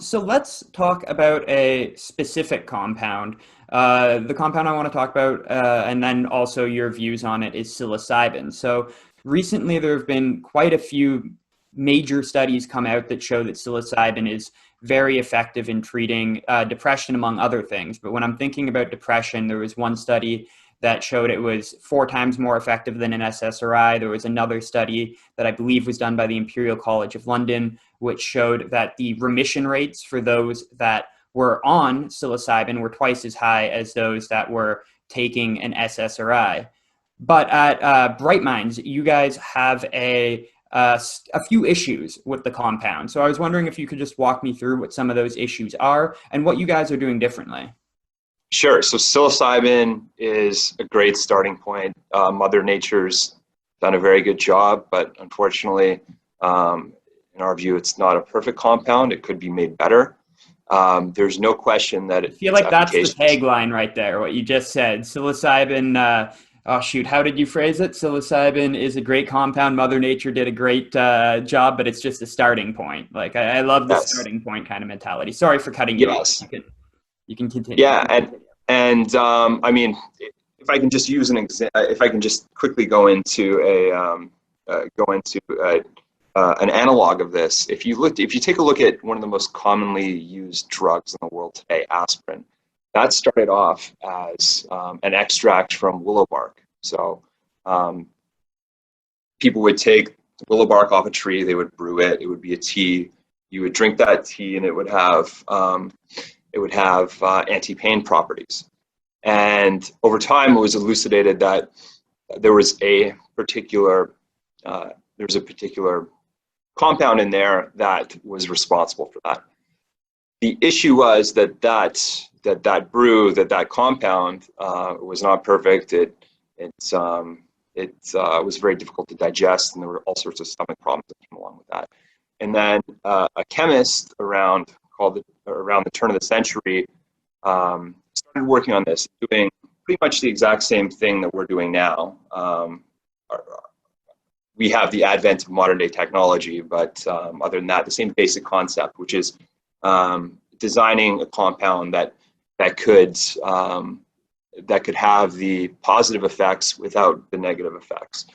So let's talk about a specific compound. The compound I want to talk about, and then also your views on it, is psilocybin. So recently, there have been quite a few major studies come out that show that psilocybin is very effective in treating depression, among other things. But when I'm thinking about depression, there was one study that showed it was 4 times more effective than an SSRI. There was another study that I believe was done by the Imperial College of London, which showed that the remission rates for those that were on psilocybin were twice as high as those that were taking an SSRI. But at Bright Minds, you guys have a few issues with the compound. So I was wondering if you could just walk me through what some of those issues are and what you guys are doing differently. Sure. So psilocybin is a great starting point. Mother Nature's done a very good job, but unfortunately, in our view, it's not a perfect compound. It could be made better. There's no question that I feel it's like that's the efficacious. tagline right there, what you just said. Psilocybin, oh shoot, how did you phrase it? Psilocybin is a great compound. Mother Nature did a great job, but it's just a starting point. Like I love the Yes. starting point kind of mentality. Sorry for cutting you off. Yes. You can continue. Yeah. And I mean, if I can just use if I can just quickly go into an analog of this. If you take a look at one of the most commonly used drugs in the world today, aspirin, that started off as an extract from willow bark. So people would take the willow bark off a tree, they would brew it. It would be a tea. You would drink that tea, and it would have anti-pain properties. And over time, it was elucidated that there was a particular compound in there that was responsible for that. The issue was that compound was not perfect. It was very difficult to digest, and there were all sorts of stomach problems that came along with that. And then a chemist around the turn of the century started working on this, doing pretty much the exact same thing that we're doing now. We have the advent of modern day technology, but other than that, the same basic concept, which is designing a compound that could have the positive effects without the negative effects.